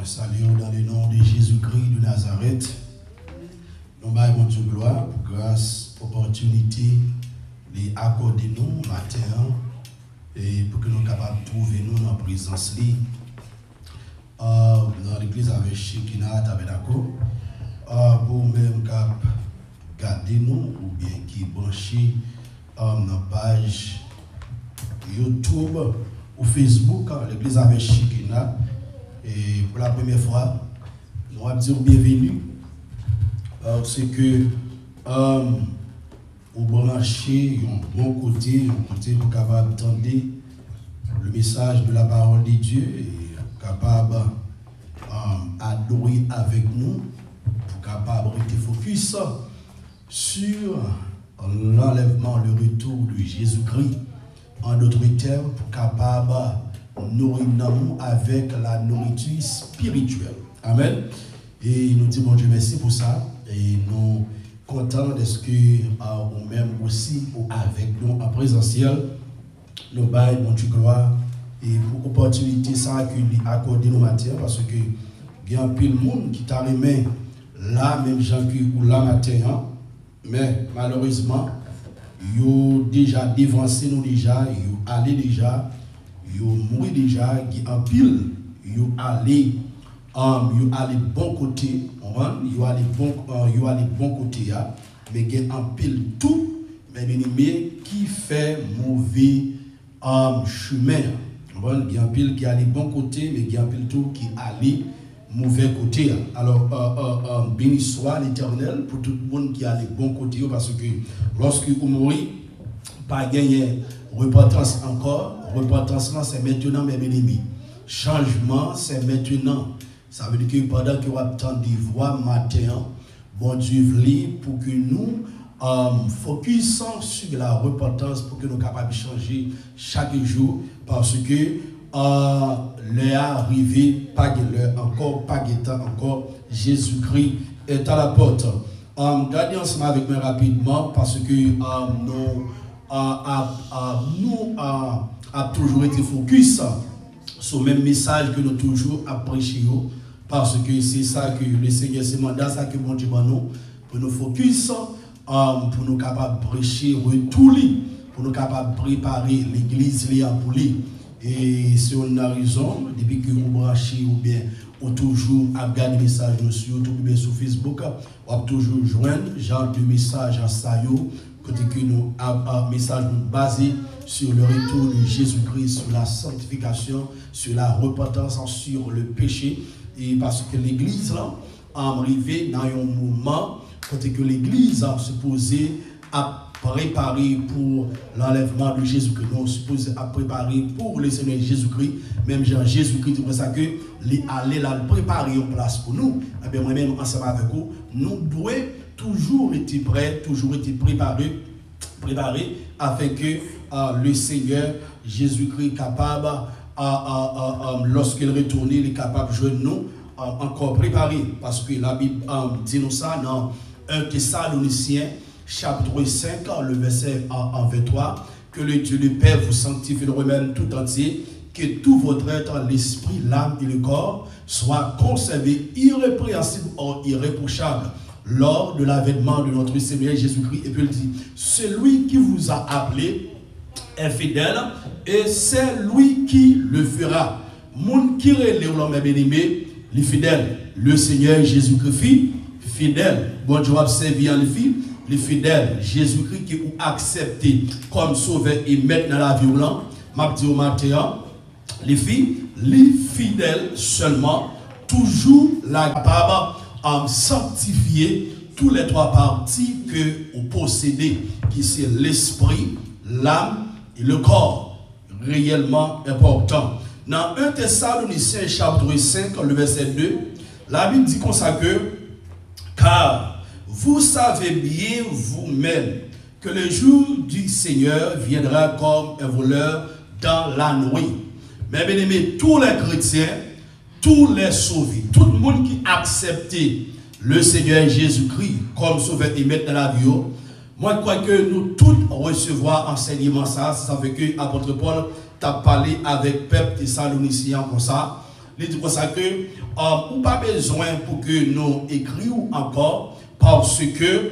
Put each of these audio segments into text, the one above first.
saluons dans le nom de Jésus-Christ de Nazareth. Nous baillons Dieu gloire pour grâce, opportunité, les accorder nous matin et pour que nous soyons capables de trouver nous dans la présence dans l'église avec Shekinah Tabernacle pour même garder nous ou bien qui brancher dans la page YouTube ou Facebook l'église avec Shekinah. Et pour la première fois, nous allons dire bienvenue parce que au brancher un bon côté pour capable d'entendre le message de la parole de Dieu et capable d'adorer avec nous, pour capable de focus sur l'enlèvement, le retour de Jésus-Christ. En d'autres termes, pour capable nourrir nous avec la nourriture spirituelle. Amen. Et nous disons, bon Dieu, merci pour ça. Et nous contents de ce que ou même aussi avec nous en présentiel, nous baillons, bon Dieu, gloire. Et pour l'opportunité, ça que nous accordons nos matières, parce que il y a un peu de monde qui t'a remis là, même gens qui ou là matin, mais malheureusement, ils ont déjà dévancé nous déjà, ils ont allé déjà. Ils ont mouru déjà, ils ont pile, ils ont allé bon côté, ils ont allé bon côté, mais ils ont pile tout, mais qui fait mauvais chemin. Il y a un pile qui allait bon côté, mais il y a un pile tout qui allait mauvais côté. Alors, béni soit l'Éternel pour tout le monde qui allait bon côté, parce que lorsque vous mourrez, pas gagner repentance encore. Repentance, c'est maintenant, mes bien-aimés. Changement, c'est maintenant. Ça veut dire que pendant que vous attendez voir matin, bon Dieu veut pour que nous focusons sur la repentance, pour que nous soyons capables de changer chaque jour, parce que l'heure arrivée, pas de l'heure encore, pas de temps encore, Jésus-Christ est à la porte. Gardez ensemble avec moi rapidement, parce que nous a toujours été focus sur le même message que nous toujours prêché, parce que c'est ça que le Seigneur, c'est mandat ça que bon Dieu nous pour nous focus, pour nous capables de prêcher retourner, pour nous capables de préparer l'église pour lui. Et si on a raison, depuis que vous branchez ou bien ou toujours à regarder les messages sur YouTube ou bien sur Facebook, on toujours joindre genre de messages à ça. Côté que nous avons un message basé sur le retour de Jésus-Christ, sur la sanctification, sur la repentance, sur le péché. Et parce que l'église là a arrivé dans un moment côté que l'église a supposé à préparer pour l'enlèvement de Jésus, que nous supposé à préparer pour le Seigneur Jésus-Christ. Même Jésus-Christ, c'est pour ça que les aller là préparer une place pour nous. Et bien moi-même ensemble avec vous, nous devons toujours été prêts, toujours été préparés afin que le Seigneur Jésus-Christ capable, lorsqu'il retourne, il est capable de jouer nous encore préparés. Parce que la Bible dit nous ça dans 1 Thessaloniciens, chapitre 5, le verset 23, que le Dieu le Père vous sanctifie le remède tout entier, que tout votre être, l'esprit, l'âme et le corps, soit conservé irrépréhensible ou irréprochable lors de l'avènement de notre Seigneur Jésus-Christ. Et puis il dit, celui qui vous a appelé est fidèle et c'est lui qui le fera. Moun qui relève l'homme bien-aimé, les fidèles. Le Seigneur Jésus-Christ, fidèle. Bon Dieu a servi en les fidèles. Jésus-Christ qui a accepté comme sauveur et maître dans la violence. M'a dit au matin, les filles, les fidèles seulement, toujours la capable sanctifier tous les trois parties que vous possédez, qui c'est l'esprit, l'âme et le corps, réellement important. Dans 1 Thessaloniciens chapitre 5, le verset 2, la Bible dit comme ça que, car vous savez bien vous-même que le jour du Seigneur viendra comme un voleur dans la nuit. Mais bien aimé, tous les chrétiens, tous les sauvés, tout le monde qui a accepté le Seigneur Jésus-Christ comme sauveur et maître dans la vie, moi je crois que nous tous recevoir enseignement ça veut que l'apôtre Paul t'a parlé avec peuple thessalonicien comme ça, Il dit comme ça que ou pas besoin pour que nous écrivions encore, parce que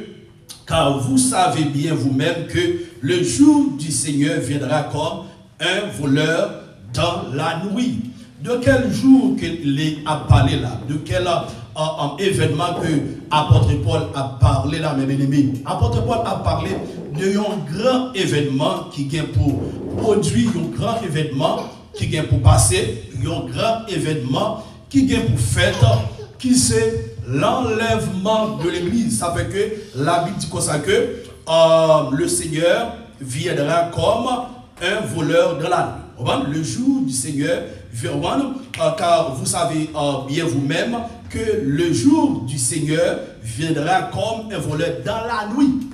car vous savez bien vous-même que le jour du Seigneur viendra comme un voleur dans la nuit. De quel jour qu'il a parlé là? De quel événement que apôtre Paul a parlé là, mes bien-aimés? Apôtre Paul a parlé de un grand événement qui vient pour produire, un grand événement qui vient pour passer, un grand événement qui vient pour faire, qui c'est l'enlèvement de l'église. Ça fait que la Bible dit comme ça que le Seigneur viendra comme un voleur de la nuit. Le jour du Seigneur viendra, car vous savez bien vous-même que le jour du Seigneur viendra comme un voleur dans la nuit.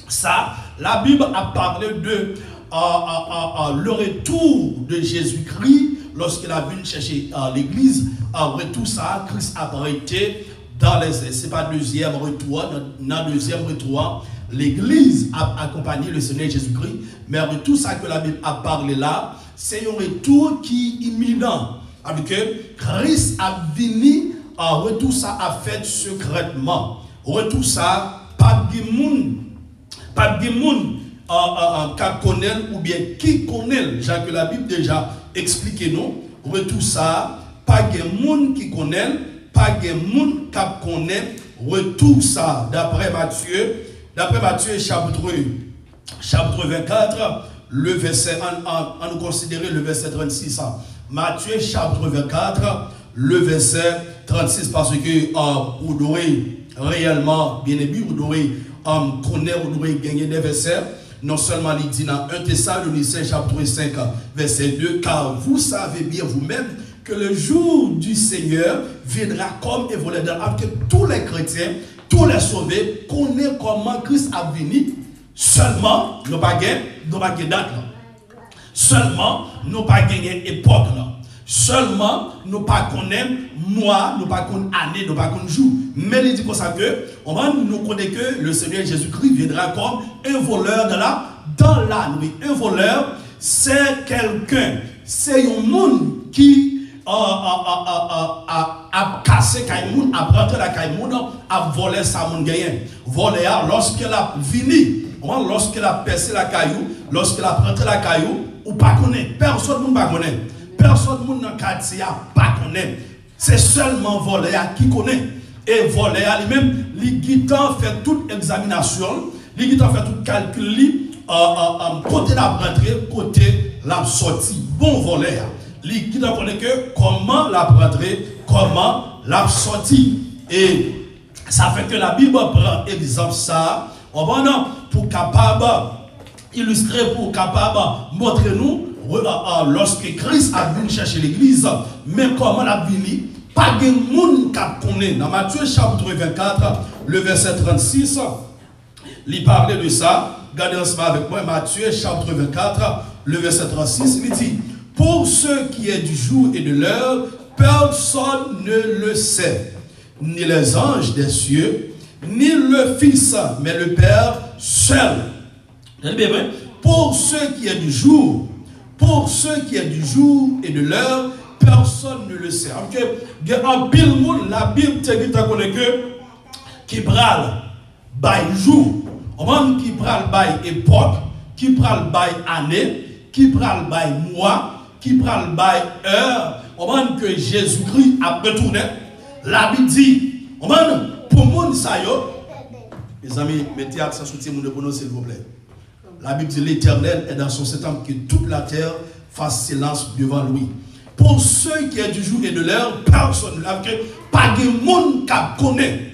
Ça, la Bible a parlé de le retour de Jésus-Christ lorsqu'il a venu chercher l'église. Retour ça, Christ a arrêté dans les... C'est pas deuxième retour, dans le deuxième retour, l'église a accompagné le Seigneur Jésus-Christ, mais retour ça que la Bible a parlé là, c'est un retour qui est imminent. Avec que Christ a venu, retour ça a fait secrètement. Retour ça, pas de monde qui connaît ou bien qui connaît, genre que la Bible déjà expliqué nous, retour ça, pas de monde qui connaît, pas de monde qui connaît, retour ça, d'après Matthieu chapitre 24, le verset, on nous considérer le verset 36. Matthieu chapitre 24, le verset 36, parce que vous devrez réellement, bien aimé, vous devrez connaître, vous devrez gagner des versets. Non seulement il dit dans 1 Thessaloniciens chapitre 5, verset 2, car vous savez bien vous-même que le jour du Seigneur viendra comme un voleur dans l'âme, que tous les chrétiens, tous les sauvés connaissent comment Christ a venu. Seulement, nous n'avons pas de date. Seulement, nous n'avons pas de époque. Seulement, nous ne connaissons mois, nous ne connaissons année, nous ne connaissons jour. Mais il dit pour ça que, nous connaissons que le Seigneur Jésus-Christ viendra comme un voleur dans la nuit. Un voleur, c'est quelqu'un, c'est un monde qui a cassé Kaimoun, a rentré la Kaimoun, a volé sa moun gayen. Volé lorsqu'elle a venu, lorsqu'elle a percé la caillou, lorsqu'elle a rentré la caillou, ou pas connaît. Personne ne connaît. Personne ne quartier pas connaît. C'est seulement volé qui connaît. Et volé lui-même, il fait toute examination, il fait tout calcul, côté la rentrée, côté la sortie. Bon volé. Il connaît que comment la rentrée, comment la sortie. Et ça fait que la Bible prend exemple ça, pour capable illustrer, pour capable montrer nous lorsque Christ a venu chercher l'église, mais comment la venu, pas de monde qui connaît. Dans Matthieu chapitre 24, le verset 36, il parlait de ça. Regardez ensemble avec moi, Matthieu chapitre 24, le verset 36, il dit, pour ce qui est du jour et de l'heure, personne ne le sait, ni les anges des cieux, ni le Fils, mais le Père seul. Pour ce qui est du jour, et de l'heure, personne ne le sait. En pile monde, la Bible te dit que qui pral by jour, qui pral by époque, qui pral by année, qui pral by mois, qui pral by heure, que Jésus-Christ a retourné. La Bible dit, pour monde ça yo, mes amis, mettez accent sur le monde s'il vous plaît. La Bible dit l'Éternel est dans son septembre, que toute la terre fasse silence devant lui. Pour ceux qui est du jour et de l'heure, personne ne l'a fait. Pas de monde qui connaît.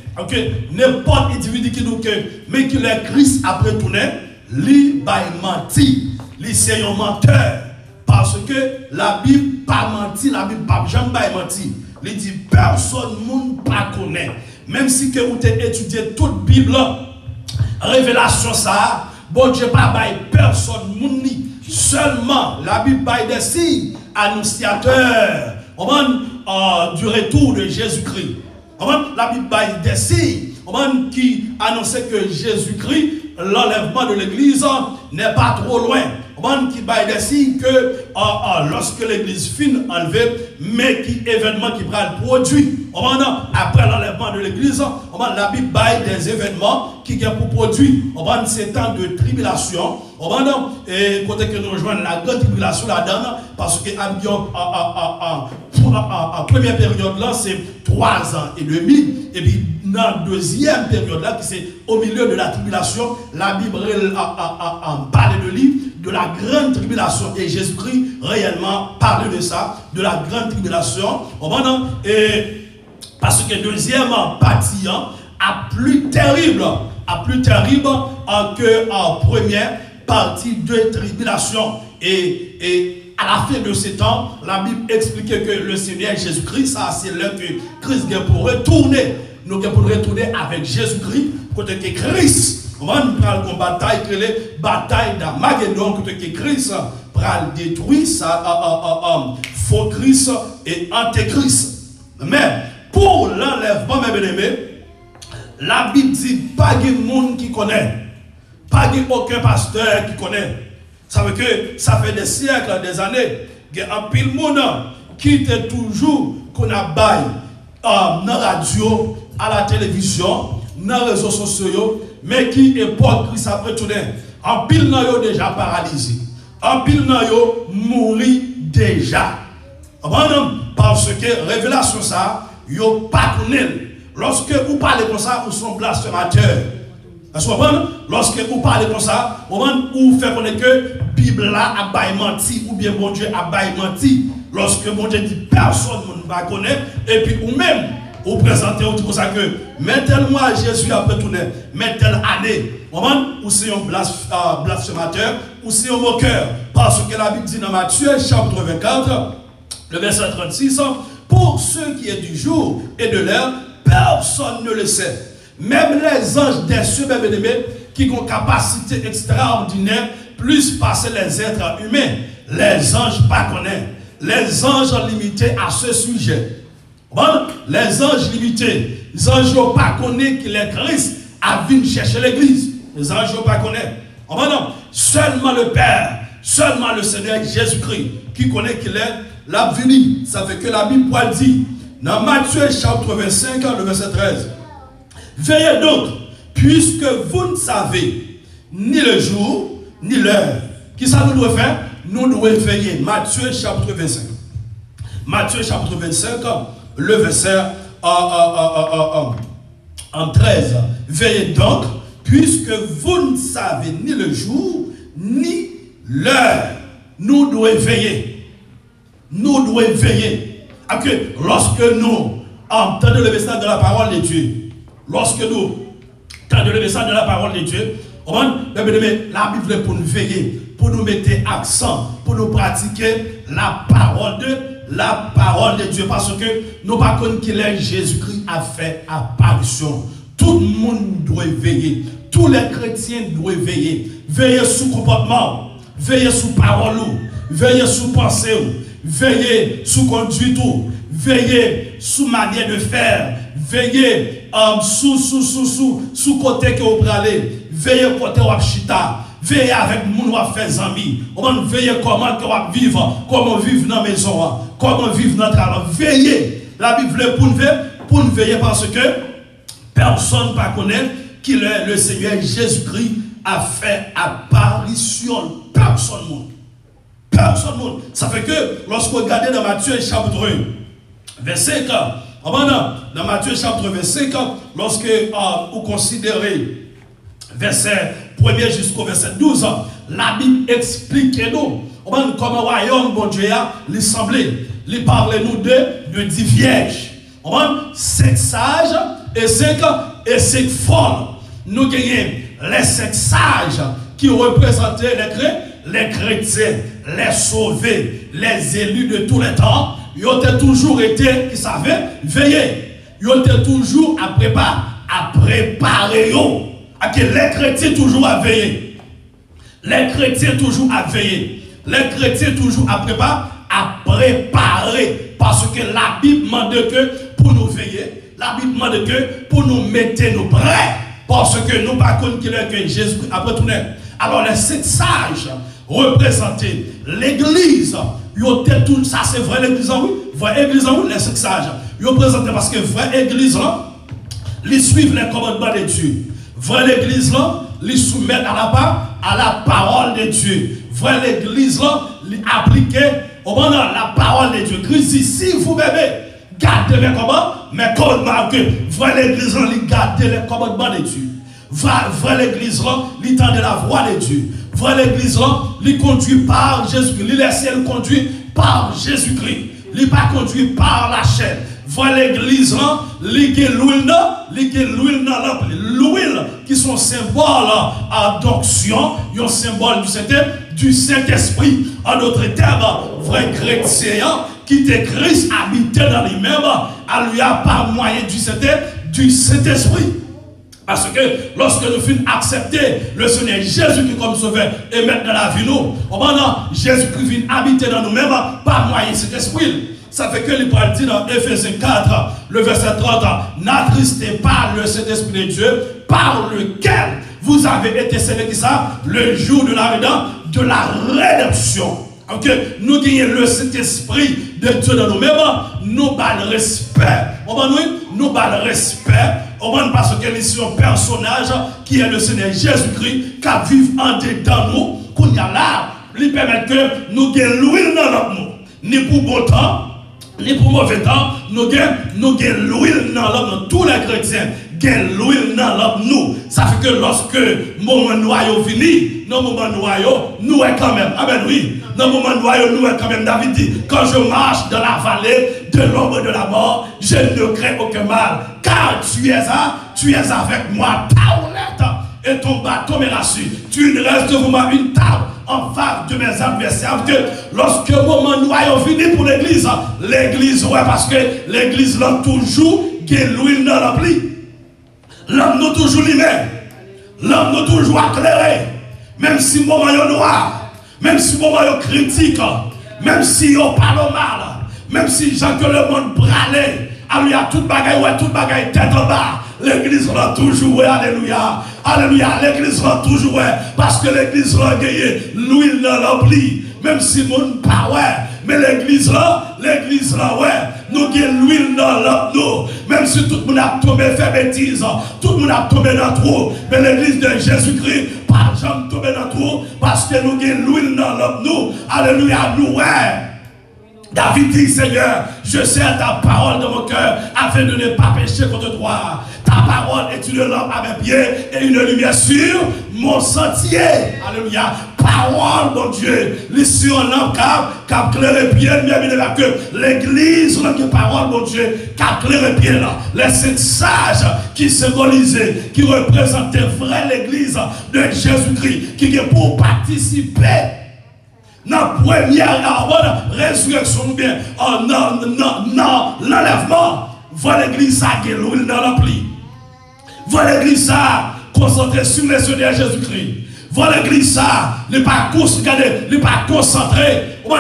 N'importe individu qui nous connaît, mais qui est Christ après tourné, lui va mentir. Lui c'est un menteur. Parce que la Bible pas menti, la Bible pas jamais menti. Il dit personne monde pas connaît. Même si que vous avez étudié toute Bible, révélation ça, bon Dieu pas bail personne monde ni. Seulement la Bible bail des signes annonciateurs du retour de Jésus-Christ. La Bible bail des signes qui annonçait que Jésus-Christ, l'enlèvement de l'église n'est pas trop loin. qui baille des signes que lorsque l'église fin enlevée, mais qui événement qui prend le produit. Après l'enlèvement de l'église, la Bible baille des événements qui ont pour produit. C'est temps de tribulation. Et côté que nous rejoignons la grande tribulation là-dedans, parce que en première période là, c'est 3 ans et demi. Et puis dans la deuxième période là, qui c'est au milieu de la tribulation, la Bible parle de lui, de la grande tribulation. Et Jésus-Christ réellement parle de ça, de la grande tribulation. Et parce que deuxième partie a plus terrible que en première partie de tribulation. Et à la fin de ce temps, la Bible expliquait que le Seigneur Jésus-Christ, ça c'est l'heure que Christ vient pour retourner. Nous pour retourner avec Jésus-Christ, côté que Christ, on va nous prendre une bataille, que les batailles d'Armageddon, côté que Christ va détruire ça, faux Christ et antéchrist. Mais pour l'enlèvement, mes bien-aimés, la Bible dit pas de monde qui connaît, pas aucun pasteur qui connaît. Ça veut que ça fait des siècles, des années, qu'il y a un pile monde qui était toujours qu'on a bail dans la radio, à la télévision, dans les réseaux sociaux, mais qui époque Christ a retourné. En pile n'a yo déjà paralysé. En pile n'a yo mouri déjà. Parce que révélation ça, yo pas connaît. Lorsque vous parlez comme ça, vous sont blasphémateurs. Lorsque vous parlez comme ça, vous faites connaître que la Bible a bail menti, ou bien mon Dieu a bail menti. Lorsque mon Dieu dit personne ne va connaître, et puis ou même, vous présentez comme ça que, mais tel mois Jésus a retourné, mais telle année, ou c'est un blasphémateur, ou c'est un moqueur. Parce que la Bible dit dans Matthieu, chapitre 24, le verset 36, pour ceux qui est du jour et de l'heure, personne ne le sait. Même les anges des cieux, mes bien-aimés, qui ont une capacité extraordinaire, plus passer les êtres humains, les anges pas connaissent. Les anges limités à ce sujet. Les anges limités, les anges n'ont pas connaissent que les Christ a venu chercher l'église. Les anges n'ont pas connaissent. Seulement le Père, seulement le Seigneur Jésus-Christ qui connaît qu'il est la venue. Ça fait que la Bible dit dans Matthieu chapitre 25, le verset 13. Veillez donc, puisque vous ne savez ni le jour, ni l'heure. Qui ça nous doit faire? Nous devons veiller. Matthieu chapitre 25. Matthieu chapitre 25, le verset en 13. Veillez donc, puisque vous ne savez ni le jour, ni l'heure. Nous devons veiller. Nous devons veiller. Lorsque nous entendons le message de la parole de Dieu, lorsque nous entendons le message de la parole de Dieu, la Bible pour nous veiller, pour nous mettre accent, pour nous pratiquer la parole de Dieu. Parce que nous ne savons pas que Jésus-Christ a fait apparition. Tout le monde doit veiller. Tous les chrétiens doivent veiller. Veiller sous comportement, veiller sous parole, veiller sous pensée, veiller sous conduite, veiller sous manière de faire, veiller sous côté que vous allez, veiller côté où chita, veiller avec moun ou faire amis, veiller comment que vous vivre, comment vivre dans la maison, comment vivre dans le travail, veiller. La Bible pour nous veiller parce que personne ne connaît qu'il est le Seigneur Jésus-Christ a fait apparition. Personne ne monde. Personne monde. Ça fait que lorsque vous regardez dans Matthieu chapitre 1, verset 4, dans Matthieu chapitre 25, lorsque vous considérez verset 1er jusqu'au verset 12, la Bible explique nous comment le royaume bon Dieu a semblé. Il parle nous de 10 vierges. 5 sages et 5 folles. Nous gagnons les 5 sages qui représentaient les chrétiens, les sauvés, les élus de tous les temps. Ils ont toujours été, ils savaient, veiller. Ils ont toujours à préparer. Les chrétiens toujours à veiller. Les chrétiens toujours à veiller. Les chrétiens toujours à préparer. Parce que la Bible demande que pour nous veiller, la Bible demande que pour nous mettre nous prêts. Parce que nous ne savons pas que Jésus après tourner. Alors les 5 sages, représenter l'église. Tout ça, c'est vrai l'église, oui. Vraie église, oui, les cinq sages. Ils représentent parce que vraie église, là, ils suivent les commandements de Dieu. Vraie église, là, ils soumettent à la parole de Dieu. Vraie l'église, là, ils appliquent la parole de Dieu. Christ dit, si vous bébé, gardez mes commandements, vraie l'église, là, ils gardent les commandements de Dieu. Vraie l'église, là, ils tendent la voix de Dieu. Vraie l'église, là, ils conduit par Jésus-Christ. Les ciels conduit par Jésus-Christ. Ils ne pas conduit par la chair. Vraie l'église, là, l'huile qui sont symbole d'onction, un symbole du Saint-Esprit. En d'autres termes, vrai chrétien qui était Christ habité dans lui-même, à lui a par moyen du Saint-Esprit. Parce que lorsque nous finissons accepter le Seigneur Jésus-Christ comme sauveur et maître de la vie, nous, Jésus-Christ vient habiter dans nous-mêmes par moyen de cet esprit. Ça fait que les Paul dit dans Éphésiens 4, le verset 30, n'attristez pas le Saint-Esprit de Dieu par lequel vous avez été scellés, qui ça, le jour de la rédemption. Ok, nous gagnons le Saint-Esprit de Dieu dans nous-mêmes, nous avons le respect. Nous avons le respect. Parce que nous sommes un personnage qui est le Seigneur Jésus-Christ, qui vit en dedans nous, qu'on y a là, lui permet que nous gagnons l'huile dans nous. Ni pour bon temps, ni pour mauvais temps, nous gagnons l'huile dans l'homme. Tous les chrétiens gagnent l'huile dans l'homme. Nous, ça fait que lorsque le moment noyau finit, dans le moment noyau, nous est quand même. Amen, oui. Dans le moment noyau, nous est quand même. David dit, quand je marche dans la vallée de l'ombre de la mort, je ne crains aucun mal. Car tu es avec moi. Ta houlette et ton bâton me rassure. Tu ne restes devant moi une table en face de mes adversaires. Que lorsque le moment noyau finit pour l'église, ouais, parce que l'église l'a toujours l'huile dans l'appli. L'homme nous toujours limé. L'homme nous toujours éclairé. Même si le moment est noir, même si le moment est critique, même si on parle mal, même si Jean que le monde bralait, il y a toute bagaille, ouais, toute bagaille tête en bas. L'église là toujours, ouais, alléluia. Alléluia, l'église là toujours, ouais, parce que l'église là gagné l'huile dans l'appli. Même si le monde pas, ouais, mais l'église là, ouais, nous avons l'huile dans l'eau. Même si tout le monde a tombé, fait bêtise, tout le monde a tombé dans le trou, mais l'église de Jésus-Christ, pas jamais tombé dans le trou, parce que nous avons l'huile dans l'eau. Alléluia, nous, ouais. David dit, Seigneur, je sers ta parole dans mon cœur afin de ne pas pécher contre toi. Ta parole est une lampe à mes pieds et une lumière sur mon sentier. Alléluia. Parole, mon Dieu. L'issue en lampe qui éclaire bien, bien que l'église, la parole, mon Dieu, qui éclaire bien là. Les sept sages qui symbolisaient, qui représentaient vraie l'église de Jésus-Christ, qui est pour participer dans la première résurrection, bien, non, l'enlèvement. Voilà l'église qui est l'huile dans l'appli. Voilà l'église concentrée sur les Seigneur Jésus-Christ. Voilà l'église n'est pas concentrée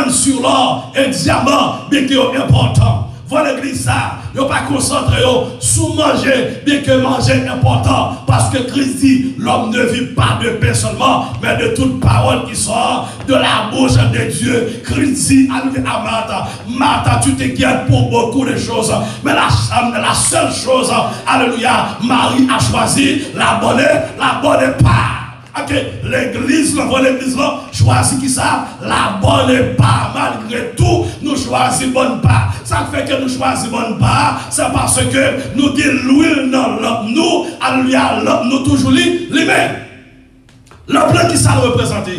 sur l'or et le diamant, mais qui est important. Voilà l'église ne pas concentré sur manger, bien que manger est important. Parce que Christ dit, l'homme ne vit pas de pain seulement, mais de toute parole qui sort de la bouche de Dieu. Christ dit à Martha, Martha, tu t'inquiètes pour beaucoup de choses, mais la seule chose, alléluia, Marie a choisi la bonne part. Ok, l'église, là, choisit qui ça? La bonne part. Malgré tout, nous choisissons bonne part. Ça fait que nous choisissons bonne part, c'est parce que nous avons l'huile dans nous, alléluia, nous toujours les mains. L'emploi qui ça représente?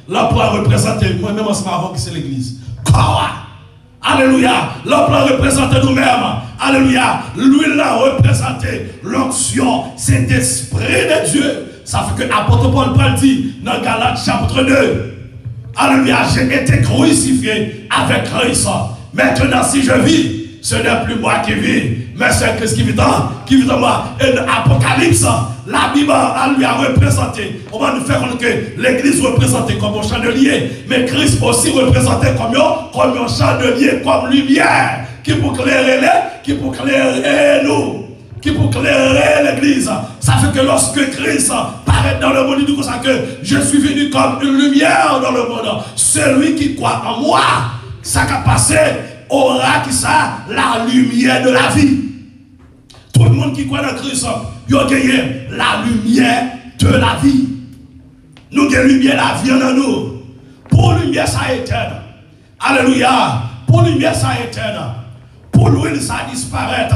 L'emploi représente moi-même en ce moment qui c'est l'église. Alléluia, l'emploi représente nous-mêmes. Alléluia, l'huile là représente l'onction, c'est l'esprit de Dieu. Ça fait que l'apôtre Paul dit dans Galates chapitre 2. Alléluia, j'ai été crucifié avec Christ. Maintenant, si je vis, ce n'est plus moi qui vis, mais c'est Christ qui vit en moi. Et l'Apocalypse, la Bible, alléluia, représenté. On va nous faire compte que l'église représentée comme un chandelier, mais Christ aussi représenté comme un chandelier, comme lumière, qui pour éclairer nous, qui pour éclairer l'église. Ça fait que lorsque Christ paraît paraître dans le monde. Il dit comme ça que je suis venu comme une lumière dans le monde. Celui qui croit en moi, ça qui a passé, aura qui ça, la lumière de la vie. Tout le monde qui croit dans Christ, il a gagné la lumière de la vie. Nous avons lumière la vie en nous. Pour lumière, ça éteint. Alléluia. Pour lumière, ça éteint. Pour l'huile, ça disparaît.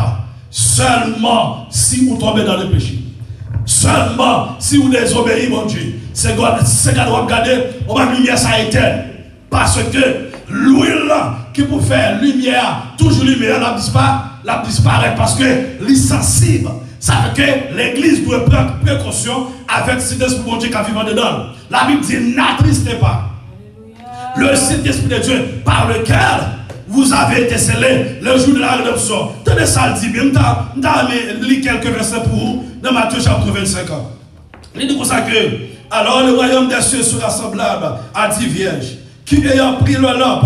Seulement si vous tombez dans le péché. Seulement si vous désobéissez, mon Dieu. C'est qu'on doit regarder, on va lumière, ça éteint. Parce que l'huile qui peut faire lumière, toujours lumière, la disparaît parce que l'insensible. Ça veut que l'église doit prendre précaution avec cet esprit de Dieu qui vit dedans. La Bible dit, n'attristez pas le Saint-Esprit de Dieu par lequel vous avez été scellés le jour de la rédemption. Tenez ça, le dit bien. Je lis quelques versets pour vous dans Matthieu chapitre 25. Il dit comme ça que, alors le royaume des cieux sera semblable à 10 vierges qui, ayant pris leur lampe,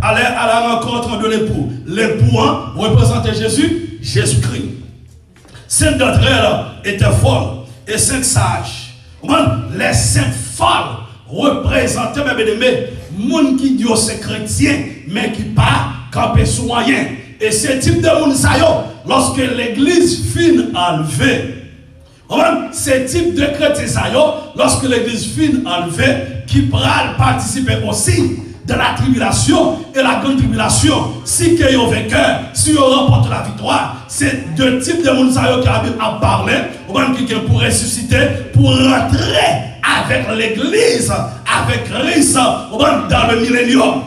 allaient à la rencontre de l'époux. L'époux représentait Jésus, Jésus-Christ. 5 d'entre elles étaient folles et 5 sages. Les 5 folles représentaient, mes bien-aimés, gens qui disent c'est chrétien, mais qui pas campé sous moyen. Et ce type de monde, lorsque l'église finit enlevée, ce type de chrétien, lorsque l'église finit enlevée, qui pourra participer aussi de la tribulation et la grande tribulation, si qu'ils ont vainqueur, si ils remportent la victoire, c'est deux types de monde qui a parlé, qui pour ressusciter, pour rentrer avec l'église, avec Christ, dans le millénium.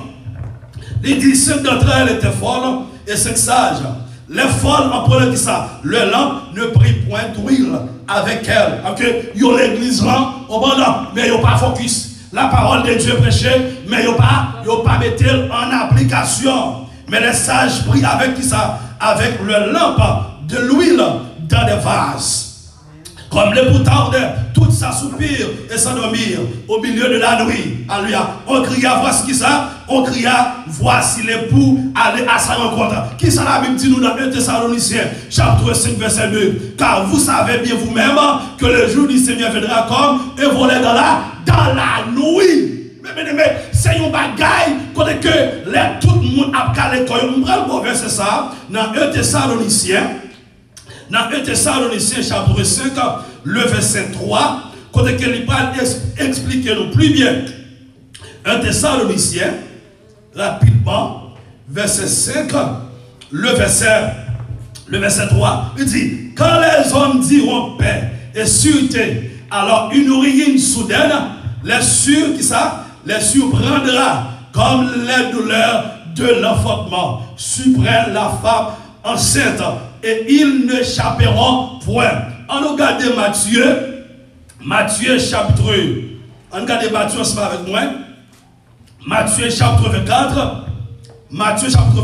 Les 5 d'entre elles étaient folles et 5 sages. Les folles, en prenant qui ça, le lampe ne prit point d'huile avec elles. Ils ont l'église là, mais ils n'ont pas focus. La parole de Dieu prêchée, mais ils n'ont pas mis en application. Mais les sages prient avec qui ça? Avec le lampe de l'huile dans des vases. Comme les poutards, tout s'assoupir et s'endormir au milieu de la nuit. Alléluia. On cria, voici qui ça? On cria, voici l'époux aller à sa rencontre. Qui ça la Bible dit nous dans 1 Thessaloniciens, chapitre 5, verset 2. Car vous savez bien vous-même que le jour du Seigneur viendra comme un volet dans la nuit. Mais c'est un bagaille côté que tout le monde a calé. On prend le verset ça dans 1 Thessaloniciens. Dans 1 Thessaloniciens chapitre 5, le verset 3, côté que il va expliquer nous plus bien. 1 Thessaloniciens, rapidement, verset 5, le verset 3, il dit, quand les hommes diront paix et sûreté, alors une ruine soudaine, les surprendra comme les douleurs de l'enfantement, surprennent la femme enceinte, et ils n'échapperont point. On regarde Matthieu chapitre, on regarde Matthieu ensemble avec moi. Matthieu chapitre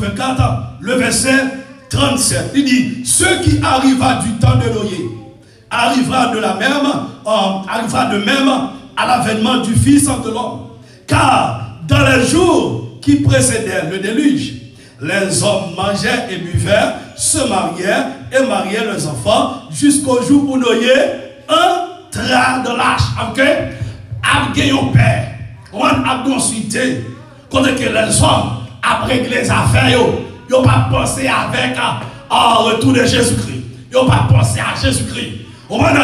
24, le verset 37. Il dit, ce qui arriva du temps de Noé arrivera de même à l'avènement du Fils de l'homme. Car dans les jours qui précédèrent le déluge, les hommes mangeaient et buvaient, se mariaient et mariaient leurs enfants jusqu'au jour où Noé entra dans l'arche. Avec un père, on a consulté, quand les hommes, après les affaires, ils n'ont pas pensé avec un retour de Jésus-Christ. Ils n'ont pas pensé à Jésus-Christ.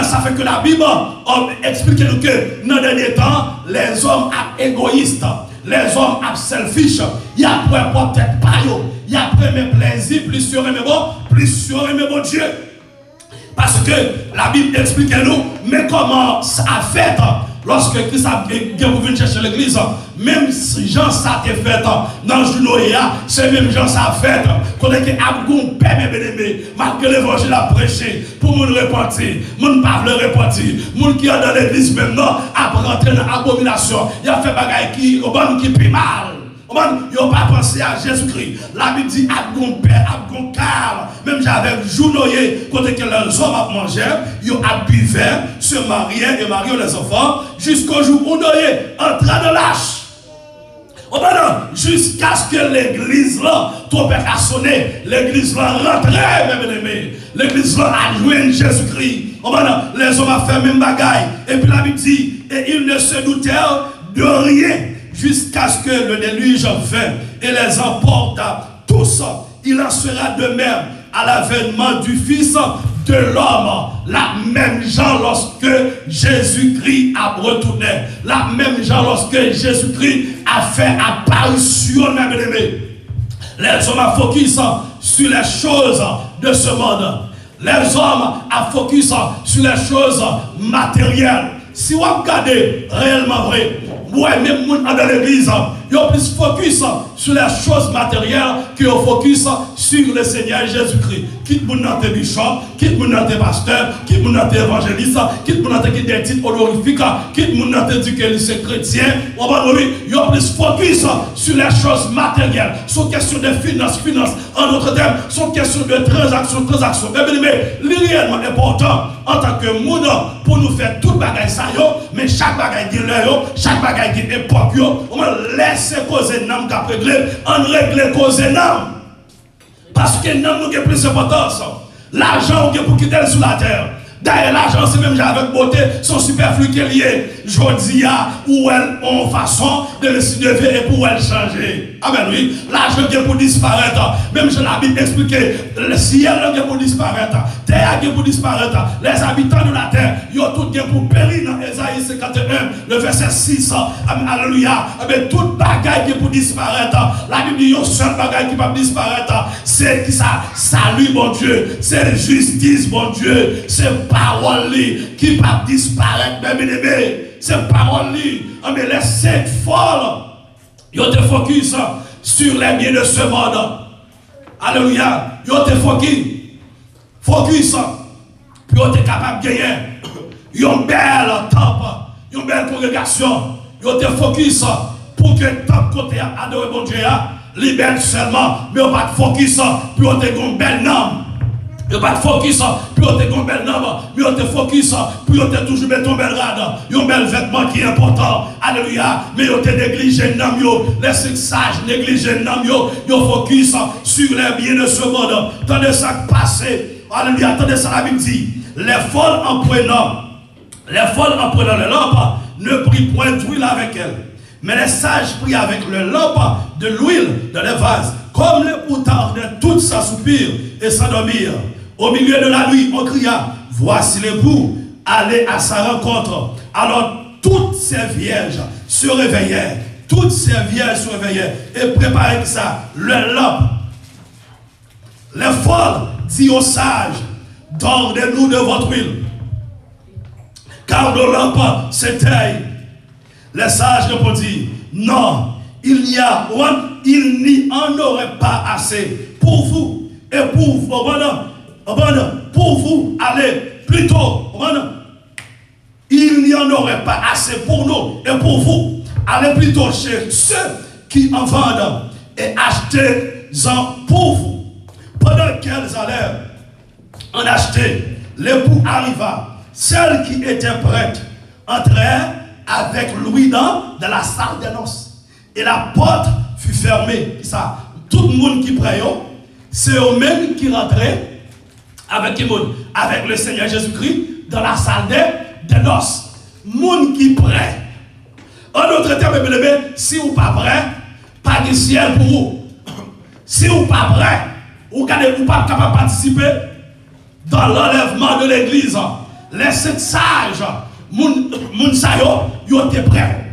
Ça fait que la Bible explique nous que dans les derniers temps, les hommes sont égoïstes. Les hommes sont selfish. Il y a peut-être pas il y a mes plaisirs, plus sur mon Dieu. Parce que la Bible explique nous, mais comment ça a fait lorsque Christ a venu chercher l'église, même si Jean ça a fait dans le jour, c'est même Jean ça a fait. Quand il y a un père, malgré l'évangile a prêché, pour nous repentir, nous ne pas le repentir, nous qui sont dans l'église maintenant, à rentrer dans l'abomination, il a fait bagaille qui prie mal. Ils n'ont pas pensé à Jésus-Christ. La Bible dit Abgon père, Abgon car. Même j'avais journoyé, quand les hommes mangeaient, ils ont buvaient, se mariaient et mariaient les enfants, jusqu'au jour où Noé entra dans l'arche. Jusqu'à ce que l'église là, trompette a sonné, l'église là rentrait, mes aimés. L'église là a joué Jésus-Christ. Les hommes ont fait même bagaille. Et puis la Bible dit, et ils ne se doutèrent de rien jusqu'à ce que le déluge vint et les emporte tous. Il en sera de même à l'avènement du Fils de l'homme. La même genre lorsque Jésus-Christ a retourné. La même genre lorsque Jésus-Christ a fait apparition, mes aimés. Les hommes ont focus sur les choses de ce monde. Les hommes ont focus sur les choses matérielles. Si vous regardez réellement vrai, moi même dans l'église, ils ont plus focus sur les choses matérielles que ils focus sur le Seigneur Jésus-Christ. Quitte mon nom de bishop, quitte mon nom de pasteur, quitte mon nom d'évangéliste, quitte mon nom de titre honorifique, quitte mon nom de dire que c'est chrétien. Ils ont plus focus sur les choses matérielles, sur question de finances, en d'autres termes, sur question de transactions. Mais réellement important en tant que monde pour nous faire tout bagaille ça, mais chaque bagaille qui est là, chaque bagaille qui est époque, on va laisser causer nam qu'à régler, on règle causer nam. Parce que nam nous a plus d'importance. L'argent qui est pour quitter sur la terre. D'ailleurs, l'argent, c'est même avec beauté, son superflu qui est lié. Jodi a, où elle ont façon de le lever et pour elle changer. Amen, oui. L'argent qui est pour disparaître. Même je l'ai expliqué, le ciel qui est pour disparaître. Terre qui est pour disparaître. Les habitants de la terre, ils ont tout qui est pour périr dans Ésaïe 51, le verset 6. Alléluia. Mais toute bagaille qui est pour disparaître. La Bible dit, il y a un seul bagaille qui va disparaître. C'est qui ça? Salut, mon Dieu. C'est justice, mon Dieu. C'est parole qui va disparaître, mes bébés. C'est parole mais les sept folles, ils ont été focus sur les biens de ce monde. Alléluia. Ils ont été focus. Puis ils ont été capables de gagner. Ils ont une belle temple, ils ont une belle congrégation. Ils ont été focus pour que le temple côté adore mon Dieu, libère seulement, mais ils n'ont pas de focus pour qu'ils aient une belle nom. Ils n'ont pas de focus pour qu'ils aient un bel nom, mais ils ont focus pour qu'ils aient toujours un bel rad, ils ont un bel vêtement qui est important. Alléluia. Mais ils ont négligé le nom, les sages négligent le nom, ils ont focus sur les biens de ce monde. Tandis ça passé, alléluia, tandis ça la Bible dit, les folles en prenant les lampes ne prient point d'huile avec elles. Mais les sages prient avec le lampe de l'huile dans les vases, comme les poutards de toutes s'assoupir et s'endormir. Au milieu de la nuit, on cria, voici l'époux, allez à sa rencontre. Alors toutes ces vierges se réveillèrent, et préparaient ça, le lampe. Les folles disent aux sages, donnez-nous de votre huile, car nos lampes s'éteignent. Les sages répondirent, non, il n'y en aurait pas assez pour vous et pour vous. Pour vous, allez plutôt. Il n'y en aurait pas assez pour nous et pour vous. Allez plutôt chez ceux qui en vendent et achetez-en pour vous. Pendant qu'elles allèrent en acheter, l'époux arriva. Celles qui étaient prêtes entrèrent avec Louis dans la salle des noces. Et la porte fut fermée. Ça, tout le monde qui prie, c'est eux-mêmes qui rentraient avec le Seigneur Jésus-Christ dans la salle des noces. Monde qui prie. En d'autres termes, si vous n'êtes pas prêt, pas de ciel pour vous. Si vous n'êtes pas prêt, vous n'êtes pas capable de participer dans l'enlèvement de l'église. Les sept sages, moun sayo, yo te prêt.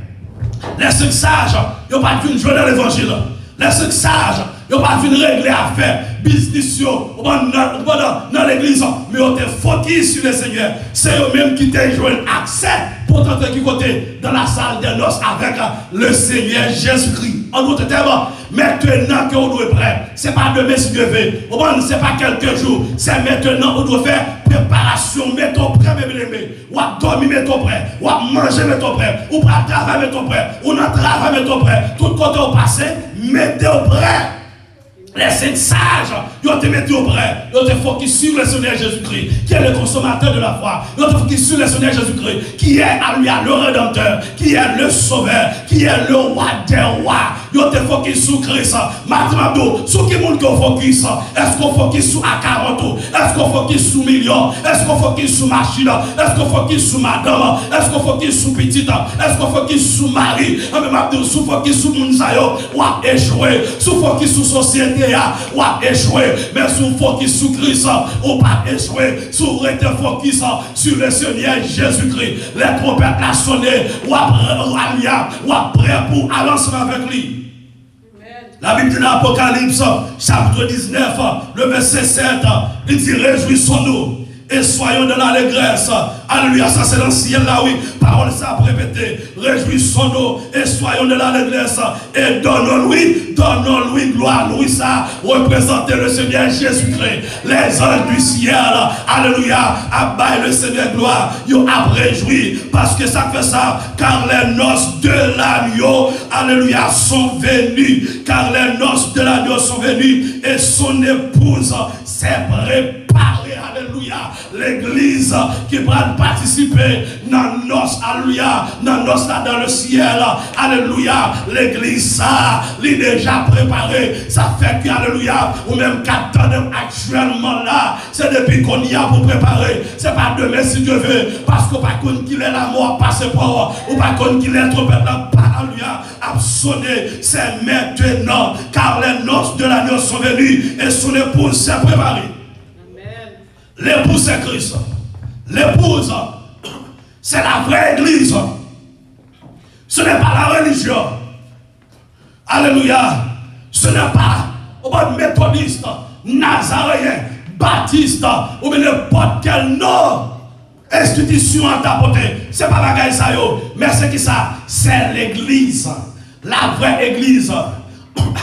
Les cinq sages, yo pas venu jouer dans l'évangile. Les cinq sages, yo pas venu régler affaires, business dans l'église, mais yo te focus sur le Seigneur. C'est eux-mêmes qui te joué accès pour t'entrer qui côté dans la salle des noces avec le Seigneur Jésus-Christ. En d'autres termes, maintenant que vous doit être prêt, ce n'est pas demain si Dieu veut, ce n'est pas quelques jours, c'est maintenant que vous doit faire préparation, mettons prêt, ou à dormir, mettons prêt, ou à manger, mettons prêt, ou à travailler, mettons prêt, ou à travailler, mettons prêt, tout côté au passé, mettez au prêt. Les saints sages, ils ont été mis au près. Ils ont été focus sur le Seigneur Jésus-Christ, qui est le consommateur de la foi. Ils ont été focus sur le Seigneur Jésus-Christ, qui est à lui le Rédempteur, qui est le Sauveur, qui est le roi des rois. Ils ont été focus sur Christ. Maintenant, sur qui monde qu'on focus? Est-ce qu'on focus sur A40? Est-ce qu'on focus sur millions? Est-ce qu'on focus sur machine? Est-ce qu'on focus sur madame? Est-ce qu'on focus sur petite? Est-ce qu'on focus sur mari? Maintenant, sur focus sur Mounsayo, ou à échouer. Sur focus sur société. Ou à échouer, mais sur focus sur Christ, ou pas échouer, sur rester focus sur le Seigneur Jésus-Christ. Les trompettes l'ont sonné, ou à prêt pour avancer avec lui. La Bible dit dans l'Apocalypse, chapitre 19, le verset 7, il dit réjouissons-nous et soyons dans l'allégresse. Alléluia, ça c'est l'ancien là, oui. Parole ça répéter. Réjouissons-nous et soyons de l'allégresse. Et donnons-lui gloire. Louis, ça représenter le Seigneur Jésus-Christ. Les anges du ciel, alléluia, abaillent le Seigneur gloire. Ils ont réjoui parce que ça fait ça. Car les noces de l'agneau, alléluia, sont venues. Car les noces de l'agneau sont venues et son épouse s'est préparée. Alléluia, l'église qui va participer dans nos, alléluia, dans nos là dans le ciel, alléluia, l'église ça, l'est déjà préparé, ça fait que, alléluia, ou même qu'attendons actuellement là, c'est depuis qu'on y a pour préparer, c'est pas demain si Dieu veut, parce qu'on pas qu'on qu'il est la mort passe par, ou pas qu'on qu'il est trop là, alléluia, a sonné, c'est maintenant, car les noces de l'agneau sont venues et son épouse s'est préparée. L'épouse c'est Christ. L'épouse, c'est la vraie église. Ce n'est pas la religion. Alléluia. Ce n'est pas un méthodiste, nazaréen, baptiste, ou bien n'importe quel nom, institution à ta portée. Ce n'est pas la gagne ça, mais c'est qui ça? C'est l'église. La vraie église.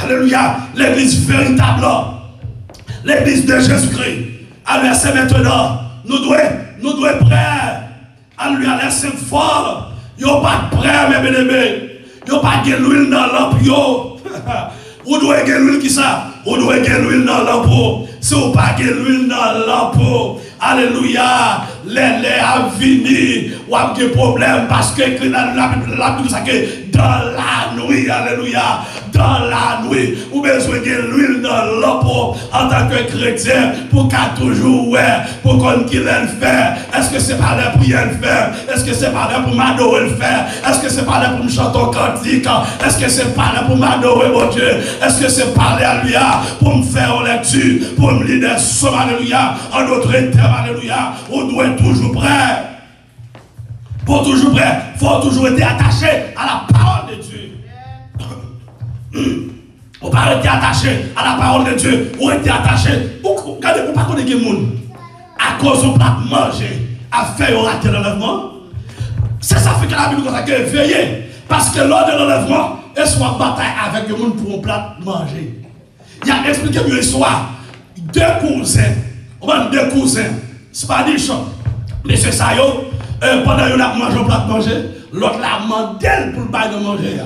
Alléluia. L'église véritable. L'église de Jésus-Christ. Alors c'est maintenant, nous devons prêts. Alléluia, laissez fort. Ils n'ont pas de prêt, mes bien-aimés. Ils n'ont pas de l'huile dans l'eau. Vous devez gagner l'huile qui ça? Vous devez gagner l'huile dans l'eau. Si vous n'avez pas de l'huile dans l'eau, alléluia, les à venir, ou avez des problèmes parce que la Bible dit que dans la nuit, alléluia, dans la nuit, vous avez besoin de l'huile dans l'eau en tant que chrétien pour qu'à toujours, ouais, pour qu'on qu'il le fait. Est-ce que c'est pas là pour y le faire? Est-ce que c'est pas là pour m'adorer le faire? Est-ce que c'est pas là pour me chanter un cantique? Est-ce que c'est pas là pour m'adorer mon Dieu? Est-ce que c'est pas là, alléluia, pour me faire une lecture, pour me lire des psaumes, alléluia, en d'autres termes, alléluia, on doit être toujours prêt. Pour toujours prêt, il faut toujours être attaché à la parole de Dieu. On ne peut pas être attaché à la parole de Dieu. On est attaché. Regardez, on ne peut pas connaître les gens. À cause on pas manger, à faire rater l'enlèvement. C'est ça fait que la Bible dit que veillez. Parce que lors de l'enlèvement, il soit bataille avec le monde pour un plat manger. Il a expliqué une histoire. Deux cousins. C'est pas des choses. Mais c'est ça, pendant qu'ils ont mangé un plat de manger, l'autre l'a demandé pour le bail de manger.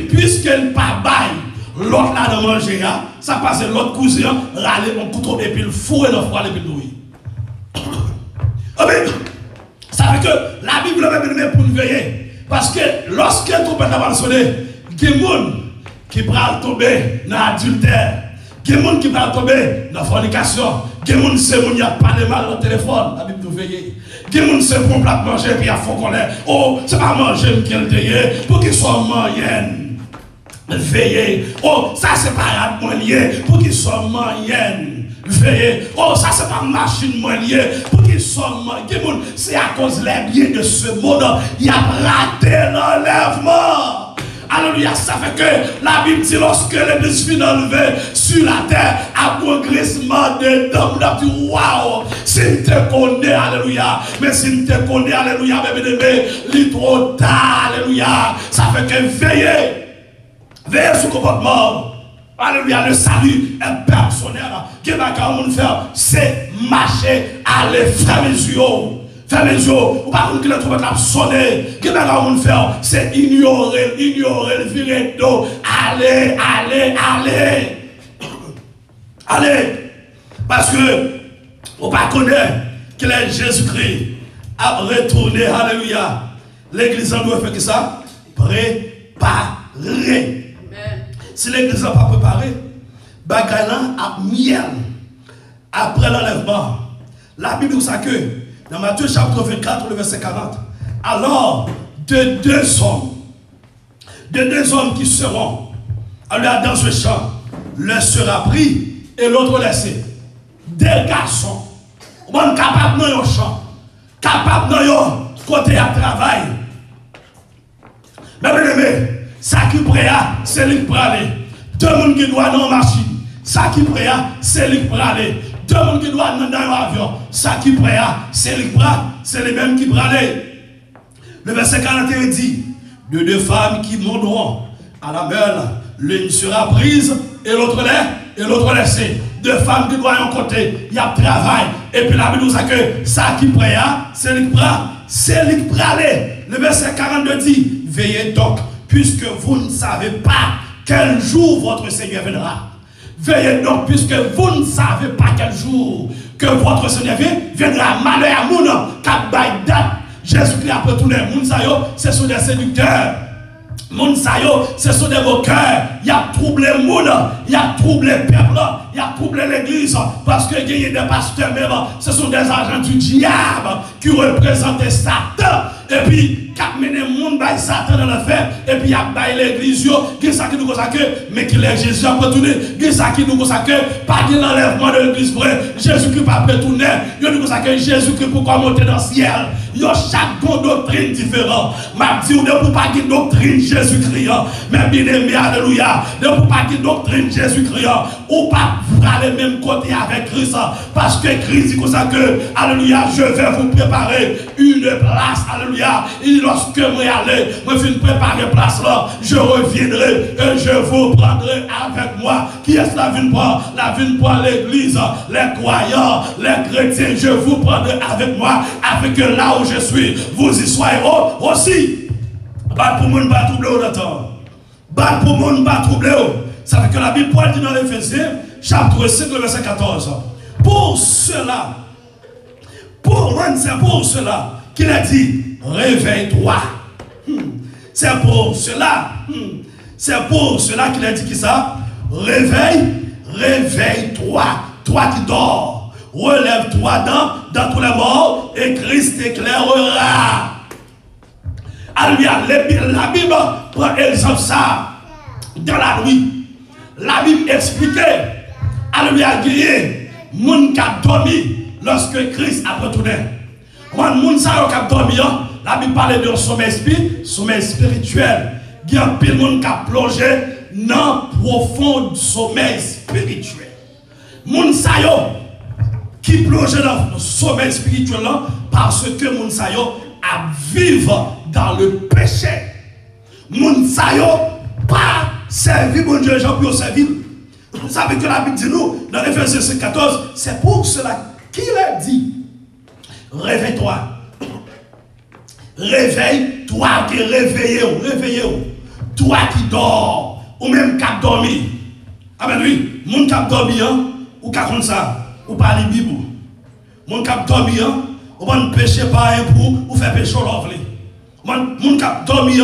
Puisqu'elle n'a pas bail, l'autre l'a de manger, ça passe l'autre cousin, râler mon couteau et puis le fourrer dans le froid et puis le douille. Ça fait que la Bible est même pour nous veiller. Parce que lorsque tout peut avoir sonné, il y a des gens qui peuvent tomber dans l'adultère. Il y a des gens qui peuvent tomber dans la fornication. Il y a des gens qui n'ont pas de mal dans le téléphone. La Bible nous veille. Il y a des gens qui pour plat manger et puis il faut qu'on ait. Oh, c'est pas manger qui est pour qu'ils soient moyennes. Veillez. Oh, ça c'est pas moyen pour qu'ils soient moyennes. Veillez. Oh, ça c'est pas machine moyen pour qu'ils soient moyennes. C'est à cause des biens de ce monde. Il a raté l'enlèvement. Alléluia, ça fait que la Bible dit lorsque l'église finit enlevée sur la terre, à progressement de dômes, là, dit waouh, si tu te connais, alléluia, mais si tu te connais, alléluia, bébé, il est trop tard, alléluia, ça fait que veillez sur le comportement, alléluia, le salut est personnel, ce que faire, c'est marcher, aller faire mes yeux. Fermez les yeux, ou pas qu'on le trouve la sonner. Qu'est-ce qu'on va faire? C'est ignorer, virer d'eau. Allez. Allez, parce que on ne connaît pas que Jésus-Christ a retourné, alléluia. L'église doit faire que ça, préparer. Amen. Si l'église n'a pas préparé, Bagala a miel après l'enlèvement. La Bible dit ça que dans Matthieu chapitre 24, le verset 40, alors de deux hommes qui seront dans ce champ, l'un sera pris et l'autre laissé. Deux garçons, capables dans le champ, capables dans le côté à travail. Mais bien aimé, ça qui prêt, c'est lui qui peut aller. Deux personnes qui doivent dans la machine, ça qui prêt, c'est lui qui peut aller. Deux personnes qui doivent dans l'avion, ça qui prêt, c'est lui qui peut aller. C'est les mêmes qui peuvent aller. Le verset 41 dit, de deux femmes qui monteront à la meule, l'une sera prise et l'autre laissée. Deux femmes qui doivent en côté, il y a travail. Et puis la Bible nous a que ça qui prêt, c'est lui qui prend, c'est lui qui peut aller. Le verset 42 dit, veillez donc, puisque vous ne savez pas quel jour votre Seigneur viendra. Veillez donc, puisque vous ne savez pas quel jour que votre Seigneur viendra. Malheur à moun, kap bay date. Jésus-Christ a retourné. Moun sayo, ce sont des séducteurs. Moun sayo, ce sont des moqueurs. Il a troublé le monde, il a troublé le peuple, il a troublé l'église. Parce que il y a des pasteurs même, ce sont des agents du diable qui représentent Satan. Et puis, qui mené le monde by Satan dans l'affaire. Et puis, il y a l'église, qui ça qui nous consacre, mais qui est Jésus a retourné. Qui ça qui nous consacre, pas de l'enlèvement de l'église vraie. Jésus-Christ pas retourné. Il nous consacre Jésus-Christ pour monter dans le ciel. Il y a chaque doctrine différente. Ma dit, ne pour pas qu'il doctrine Jésus-Christ. Mais bien aimé, alléluia. Ne pour pas qu'il doctrine Jésus-Christ. Ou pas aller même côté avec Christ. Parce que Christ dit comme ça que, alléluia, je vais vous préparer une place, alléluia. Et lorsque moi aller, moi viens préparer place là, je reviendrai et je vous prendrai avec moi. Qui est-ce la vie pour? La vie pour l'église, les croyants, les chrétiens, je vous prendrai avec moi, avec que là où je suis, vous y soyez aussi. Bat pour moun pas troubler au temps. Bat pour moun pas troubler. Ça fait que la Bible dit dans l'Éphésiens, chapitre 5, le verset 14. Pour cela, c'est pour cela qu'il a dit, réveille-toi. C'est pour cela qu'il a dit qui ça? Réveille-toi. Toi qui dors, relève-toi dans tous les morts et Christ t'éclairera. Alléluia. La Bible prend exemple ça dans la nuit. La Bible expliquait, alléluia, guérir, moun qui a dormi lorsque Christ a retourné. Moun qui a dormi, la Bible parle de sommeil spirituel. Il y a un pile monde qui a plongé dans le profond sommeil spirituel. Moun qui plonge dans le sommeil spirituel parce que moun a vivre dans le péché. Moun pas servir bon Dieu, Jean pour servir. Vous savez que la Bible dit nous, dans Éphésiens 5:14, c'est pour cela qu'il a dit, réveille-toi. Réveille-toi qui réveille. Toi qui dors, ou même qui a dormi. Ah ben oui, moun qui a dormi, ou qui a comme ça, ou pas les Bible. Moun qui a dormi, ou pas péché pas ou faire péché au lovely. Moun qui a dormi,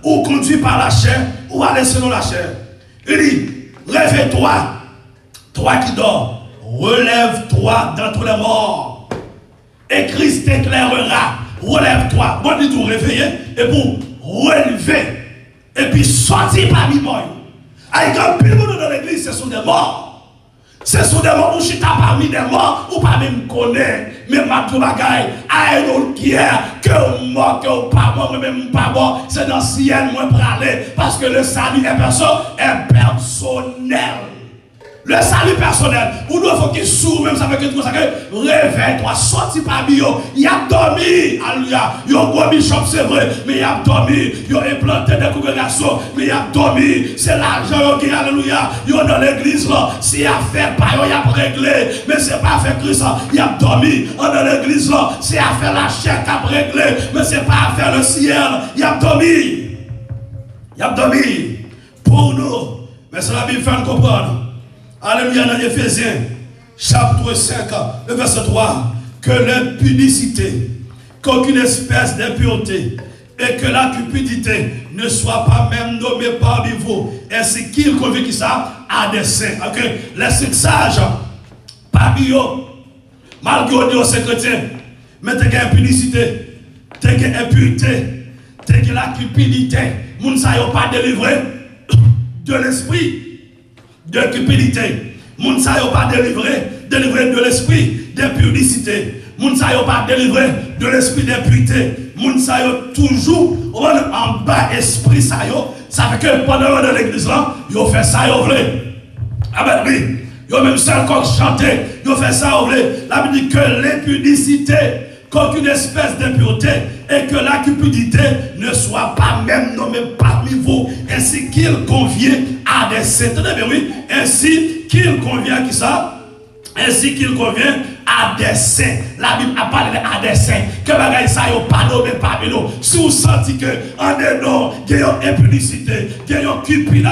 ou conduit par la chair, ou aller selon la chair. Il dit, réveille-toi, toi qui dors, relève-toi dans tous les morts, et Christ t'éclairera. Relève-toi, bon dit tout réveiller, et pour relever, et puis sortir parmi moi. Avec un pile dans l'église, ce sont des morts. Ce sont des morts où je suis parmi des morts, ou pas même connaître, mais ma tout bagaille, à un autre qui est, que moi, que pas moi, même pas moi, c'est dans le ciel, moi, pour aller, parce que le salut est personnel. Le salut personnel, ou nous faut qu'il sourd, même ça fait que tu consacres, réveille-toi, sorti parmi eux, il a dormi, alléluia, il a gros bishop, c'est vrai, mais il a dormi, il a implanté des congrégations, mais il a dormi, c'est l'argent qui, alléluia, il est dans l'église là, s'il a fait pas, il a réglé, mais c'est pas fait Christ, il a dormi, dans l'église là, c'est à faire la chair qui a réglé, mais c'est pas à faire le ciel, il a dormi, pour nous, mais c'est la Bible fait nous comprendre. Alléluia, dans Éphésiens, chapitre 5, le verset 3, que l'impudicité, qu'aucune espèce d'impureté, et que la cupidité ne soit pas même nommée parmi vous, ainsi qu'il convient qui ça à des saints. Ok, les saints sages, parmi eux, malgré eux, c'est chrétien, mais t'es impudicité, t'es impureté, t'es la cupidité, moun sa yo pas délivré de l'esprit de cupidité, moun sa yo pas délivré de l'esprit d'impudicité. Moun sa yo pas délivré de l'esprit d'impureté. Moun sa yo toujours en bas esprit sa yo. Ça fait que pendant de l'église là, yo fait ça yo voulez. Amen oui. Yo même seul quand chanter, yo fait ça yo voulez. La Bible dit que l'impudicité, qu'aucune espèce d'impureté et que la cupidité ne soit pas même nommée parmi vous, ainsi qu'il convient à des saints. Tenez bien oui, ainsi qu'il convient à qui ça? Ainsi qu'il convient à des saints. La Bible a parlé à des saints. Que bagaille ça yo pas nommé parmi nous. Si vous sentez que en dedans, il y a une impudicité, il y a une cupidité,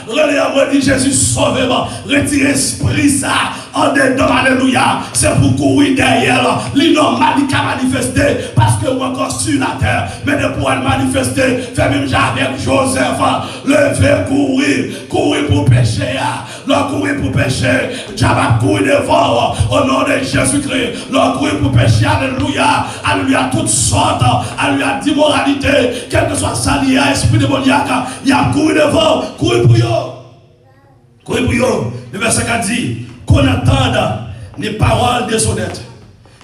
relayez-moi dit Jésus sauvez-moi, retirez esprit ça en dedans, alléluia. C'est pour courir derrière l'innormal qui a manifesté parce que moi encore sur la terre, mais de pouvoir manifester, fait même avec Joseph, lever, courir pour pécher, courir pour pécher, Jabba courir devant au nom de Jésus-Christ, courir pour pécher, alléluia, alléluia, toutes sortes, alléluia, d'immoralité, quel que soit ça lié à esprit démoniaque, il y a courir devant, courir pour eux. Courir pour eux. Le verset 4 dit, qu'on entende ni paroles déshonnêtes,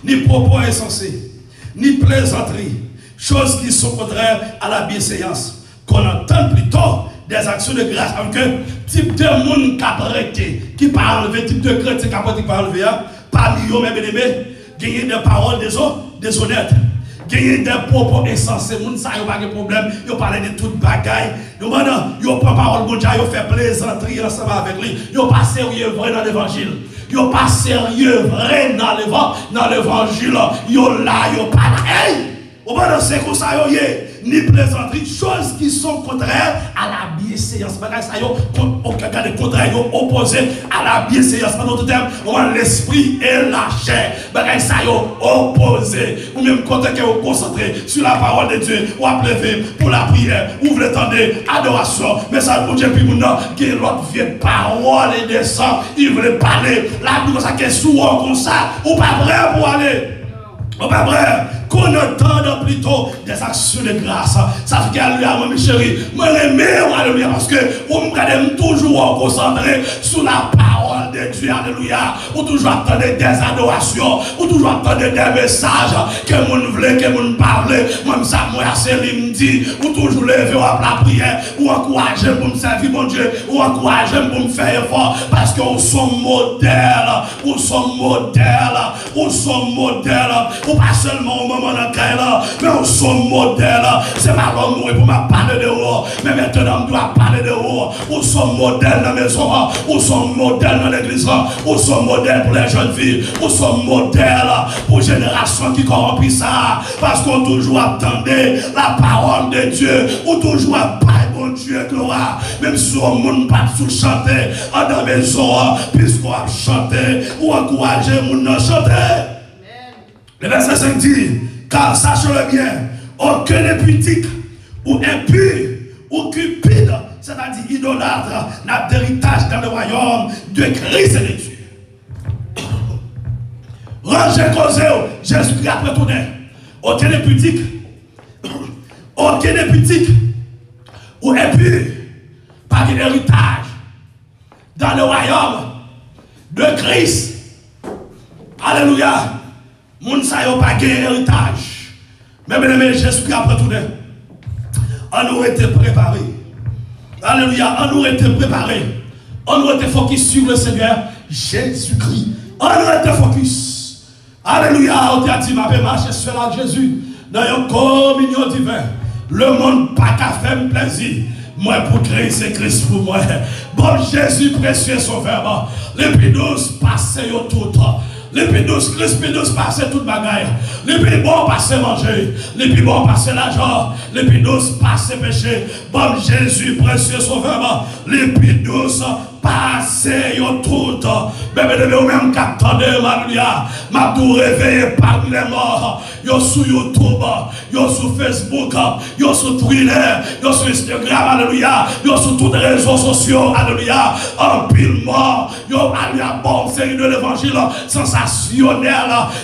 ni propos insensés, ni plaisanteries, choses qui sont contraires à la bienséance. Qu'on entende plutôt des actions de grâce avec un type de monde qui a arrêté, qui parle, type de chrétien qui a parlé, parmi eux, mes bien-aimés, gagner des paroles déshonnêtes. Gagner des propos insensés, moun sa yo pas de problème, yo parle de toute bagaille. Yo maintenant, yo prend parole bon Dieu, yo fait plaisanterie ensemble avec lui. Yo pas sérieux vrai dans l'évangile. Yo pas sérieux vrai dans l'évangile. Yo là, yo pas là. Hey! Au moment c'est comme ça yo yé, ni plaisanterie, choses qui sont contraires à la bienséance. Bagay ça yo contraire, yo opposé à la bienséance. En d'autres termes, l'esprit et la chair. Bagay ça yo opposé. Ou même quand que vous concentrez sur la parole de Dieu, ou à lever pour la prière, ou vous l'attendez, adoration. Mais ça pour Dieu puis maintenant, qui l'autre vieille parole et descend, il veut parler. Là, nous ça que souvent comme ça, ou pas vrai pour aller. Ou pas vrai. Qu'on entende plutôt des actions de grâce. Ça fait qu'alléluia, mon chéri, moi j'aime, alléluia, parce que vous me regardez toujours concentré sur la parole de Dieu, alléluia. Vous toujours attendez des adorations, vous toujours attendez des messages que vous voulez, que vous parlez. Moi, ça, moi, c'est lui me dit, vous toujours lever à la prière, ou encourager pour me servir, mon Dieu, ou encourager pour me faire effort, parce que vous sommes modèles, vous sommes modèles, vous sommes modèles, ou pas seulement au moment mais on sommes modèles. C'est pas l'homme pour me parler de haut, mais maintenant on doit parler de haut. On sommes modèles dans la maison, on sommes modèles dans l'église, on sommes modèles pour les jeunes filles, on sommes modèles pour les générations qui corrompent ça. Parce qu'on toujours attendait la parole de Dieu, on toujours pas bon Dieu gloire. Même si on ne peut pas sous chanter dans la maison, puisqu'on a chanté ou encouragé mon à chanter. Le verset 5 dit, car sachez-le bien, aucun impudique ou impur ou cupide, c'est-à-dire idolâtre, n'a d'héritage dans le royaume de Christ et de Dieu. Rangez causé, Jésus-Christ a retourné. Aucun impudique ou impur, pas d'héritage dans le royaume de Christ. Alléluia. Moun sa yo pas gagné héritage. Mais bien aimé, Jésus-Christ a retourné. On nous était préparés. Alléluia, on nous était préparés. On nous était focus sur le Seigneur Jésus-Christ. On nous était focus. Alléluia, on t'a dit, ma paix marche sur la Jésus. Dans une communion divine. Le monde pas qu'à faire plaisir. Moi pour créer c'est Christ pour moi. Bon Jésus précieux sauveur. Les pédos passez tout. Les plus douces, passer toute bagaille. Les plus bons, passer manger. Les plus bons, passer l'argent. Les plus douces, passer péché. Bon Jésus, précieux sauveur. Les plus douces, passer yo tout. Bébé de même qu'attendez, alléluia. M'a tout réveillé parmi les morts. Yo sur YouTube, yo sur Facebook, yo sur Twitter, yo sur Instagram, alléluia. Yo sur tous les réseaux sociaux, alléluia. En pile mort, yo alléluia, bon série de l'évangile sensationnel.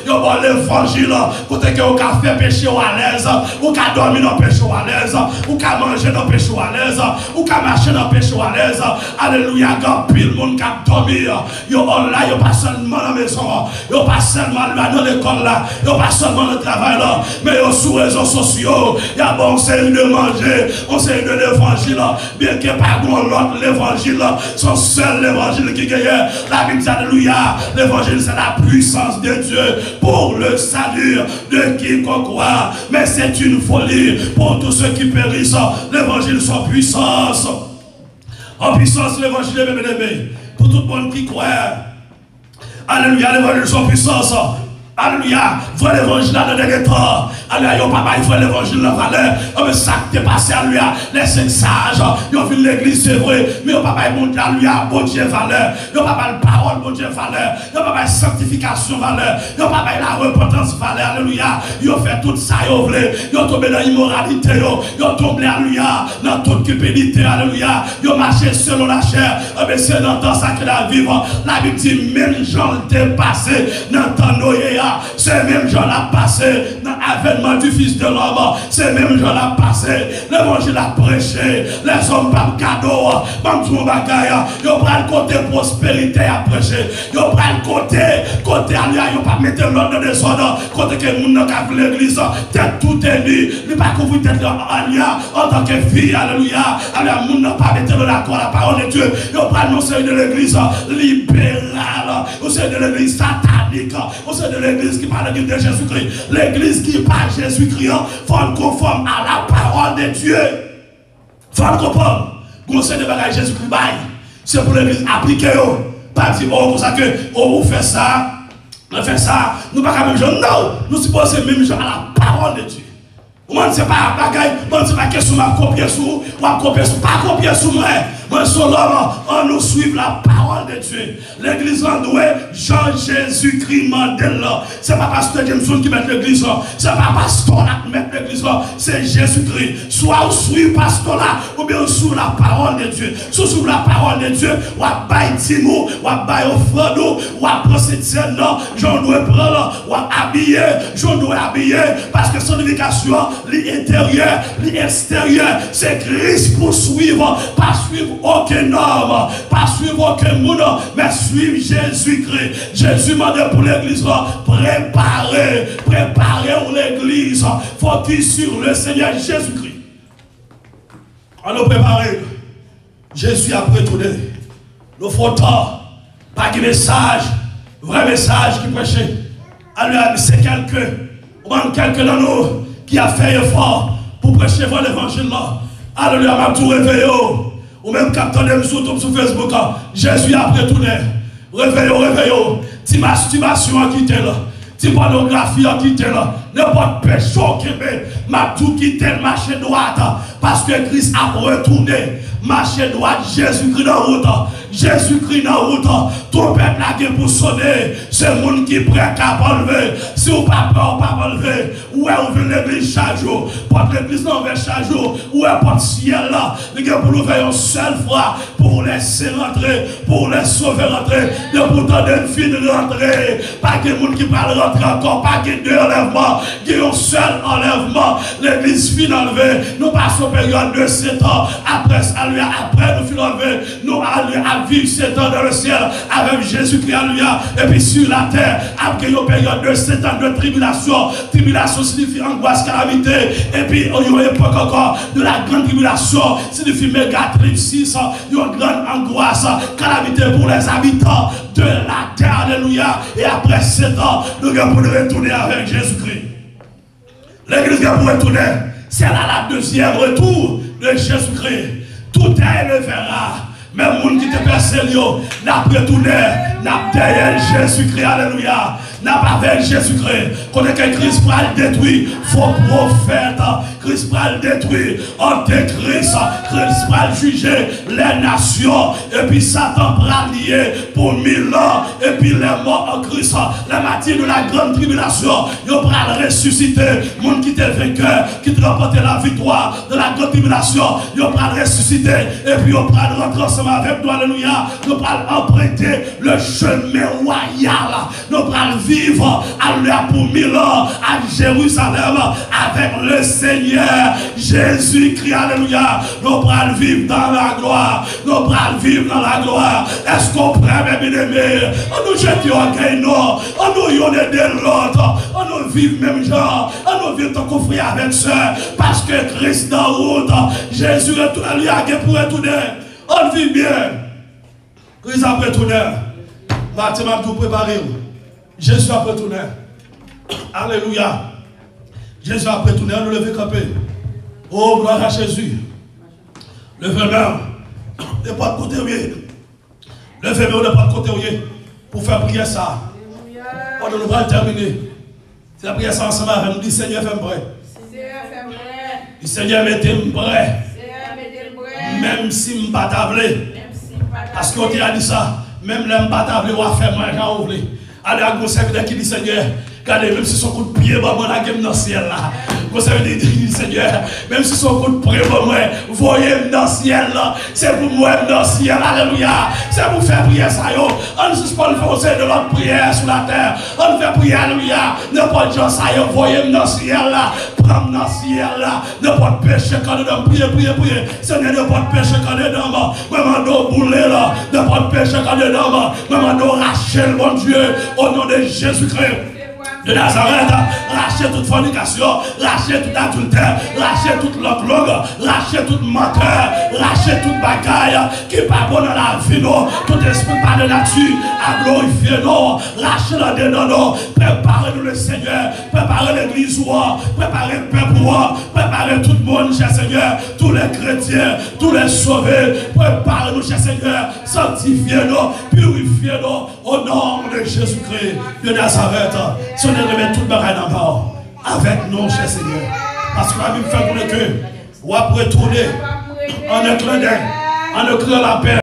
Yo bon l'évangile, côté que vous avez fait péché à l'aise, vous avez dormi dans le péché à l'aise, vous avez mangé dans le péché à l'aise, vous avez marché dans le péché à l'aise. Alléluia, quand pile monde qui a dormi, yo là, yo pas seulement dans la maison, yo pas seulement dans l'école là, yo pas seulement dans le travail là, mais yo sur les réseaux sociaux, il y a bon série de manger, on série de l'évangile, bien que pas l'autre l'évangile, son seul l'évangile qui gagne. La Bible dit alléluia, l'évangile c'est la puissance de Dieu pour le salut de quiconque croit, mais c'est une folie pour tous ceux qui périssent. L'évangile sans puissance. En puissance, l'évangile est bien. Pour tout le monde qui croit. Alléluia, l'évangile sans puissance. Alléluia, vois l'évangile dans le dernier temps. Alléluia, yo papa, il faut l'évangile dans la valeur. Oh, mais ça qui est passé, alléluia, les cinq sages, yo vu l'église, c'est vrai, mais yo papa, il monte, alléluia, bon Dieu, valeur. Yo papa, la parole, bon Dieu, valeur. Yo papa, la sanctification, valeur. Yo papa, la repentance, valeur, alléluia. Yo fait tout ça, yo voulez. Yo tombé dans l'immoralité, yo tombé, alléluia, dans toute cupidité, alléluia. Yo marché selon la chair. Oh, mais c'est dans temps ça que la vivre. La Bible dit, même gens dépassé dans temps Noé. C'est même gens là passé dans l'avènement du Fils de l'homme. C'est même gens là passé. L'évangile a prêché. Les hommes pas cadeau. Même tout le bagaille. Ils prennent le côté prospérité à prêcher. Ils prennent le côté alléluia. Ils pas mettre l'ordre des ordres. Côté que les gens qui l'église, tête tout est nu. Ils pas couvrir tête alléluia en tant que fille. Alléluia. Alléluia. Les gens pas mettre l'accord la parole de Dieu. Ils prennent le seuil de l'église libérale. Au seuil de l'église satanique. Au seuil de l'église qui parle de Jésus-Christ. L'église qui parle de Jésus-Christ, il faut conforme à la parole de Dieu. Il faut comprendre. Conseil de bagage Jésus-Christ, c'est pour l'église appliquée. Pas dire, oh, pour ça que, oh, vous faites ça, on fait ça, nous ne pas même genre. Non, nous supposons même genre à la parole de Dieu. Moi, ce n'est pas un bagage, moi, ce n'est pas question de copier sur vous, pas copier sur moi. Moi, sur l'homme, on nous suit la parole de Dieu. L'église en doué, Jean-Jésus-Christ Mandel. Ce n'est pas pasteur Jameson qui met l'église là. Ce n'est pas pasteur là qui met l'église là. C'est Jésus-Christ. Soit on suit pasteur là, ou bien on suit la parole de Dieu. Si on suit la parole de Dieu, on va bailler Timou, on va bailler offrande, on va prendre cette scène là, j'en dois prendre, on va habiller, j'en dois habiller, parce que son éducation, l'intérieur, l'extérieur, c'est Christ pour suivre, pas suivre aucun homme, pas suivre aucun monde, mais suivre Jésus-Christ. Jésus m'a dit pour l'église, préparez pour l'église, focus sur le Seigneur Jésus-Christ. On nous prépare. Jésus a retourné. Nous faut pas de message, vrai message qui prêchait. Alors, c'est quelqu'un dans nous qui a fait effort pour prêcher l'évangile là. Alléluia, m'a tout réveillé. Ou même quand on est sur Facebook, Jésus a retourné. Réveillez. Ti masturbation a quitté là. Ti pornographie a quitté là. N'importe péché qui m'a tout quitté le marché droit. Parce que Christ a retourné. Marché droit, Jésus-Christ dans la route. Jésus-Christ dans la route. Ton peuple a pour sonner. C'est le monde qui est prêt à enlever. Si vous pas prêt, pas enlever. Où est ouvert l'église chaque jour? Porte l'église ouverte chaque jour. Où est porte ciel là? Les gars pour l'ouvrir une seule fois. Pour laisser rentrer. Pour les sauver rentrer. Et pourtant d'une fin de rentrer. Pas de monde qui parle rentrer encore. Pas de deux enlèvements. Il y a un seul enlèvement. L'église fin enlevée. Nous passons période de 7 ans. Après nous finissons enlever. Nous allons à vivre 7 ans dans le ciel. Avec Jésus-Christ, alléluia. Et puis sur la terre, après une période de 7 ans de tribulation. Tribulation signifie angoisse, calamité. Et puis, il y a une époque encore de la grande tribulation. Signifie méga tripsis. Il y a une grande angoisse, calamité pour les habitants de la terre, alléluia. Et après 7 ans, nous allons retourner avec Jésus-Christ. L'église va pour retourner. C'est là la deuxième retour de Jésus-Christ. Tout est le verra. Même les gens qui te percent, n'a retourné, n'a derrière Jésus-Christ, alléluia. N'a pas avec Jésus-Christ. Qu'on est que Christ va le détruire. Faux prophète, Christ va le détruire. Antéchrist, Christ va le juger les nations. Et puis Satan va lier pour 1000 ans. Et puis les morts en Christ, la matière de la grande tribulation, ils vont ressusciter. Les gens qui étaient vainqueurs, qui te remporté la victoire de la grande tribulation, ils vont ressusciter. Et puis ils vont rentrer ensemble avec nous, alléluia. Nous allons emprunter le chemin royal. Nous allons vivre alléluia pour 1000 ans à Jérusalem avec le Seigneur Jésus-Christ, alléluia. Nous allons vivre dans la gloire. Nous allons vivre dans la gloire. Est-ce qu'on prend, mes bien-aimés? On nous jette orgueil, non. On nous y est de l'autre. On nous vit même genre. On nous vit en conflit avec ça. Parce que Christ dans la route. Jésus est lui à pour retourner. On vit bien. Christ a retourné. Matin, m'a tout préparé. Jésus a retourné. Alléluia. Jésus a retourné. On nous lever camper. Oh, gloire à Jésus. Levez-moi. De pas de côté, oui. Levez-moi de pas de côté, oui. Pour faire prier ça. On nous va terminer. C'est la prière ça ensemble avec nous. Dis Seigneur, fais-moi prêt. Dis Seigneur, mettez-moi prêt. Même si je ne suis pas tablé. Parce qu'on a dit ça. Même les m'batables on va faire moi j'en ouvre. Allez à conseil qui dit Seigneur, regardez même si son coup de pied moi la game dans le ciel là. Conseil dit Seigneur, même si son coup de pied moi voyez dans le ciel là, c'est pour moi dans le ciel. Alléluia. C'est pour faire prier ça yo. On ne suspend le français de notre prière sur la terre. On fait prier alléluia. N'importe quoi ça yo voyez dans le ciel là. Prends dans le ciel là. N'importe péché quand nous prier. Seigneur n'importe péché quand nous dedans. Maman nous bouler là. N'importe péché quand nous dedans. Maman nous racher le bon Dieu au nom de Jésus-Christ de Nazareth. Racher toute fornication, racher tout adultère, racher toute l'autre langue, racher toute menteur, racher toute bagaille qui n'est pas bon dans la vie, non. Tout esprit pas de nature à glorifier, non. Racher la dedans, non. Préparez-nous le Seigneur, préparez l'église, préparez le peuple, préparez tout le monde, cher Seigneur, tous les chrétiens, tous les sauvés, préparez-nous, cher Seigneur, sanctifiez-nous, purifiez-nous au nom de Jésus-Christ de Nazareth. Si on remet tout le bagaille dans bas avec nous, cher Seigneur. Parce que la Bible fait pour que on va retourner en un clin d'œil, en un clin la paix.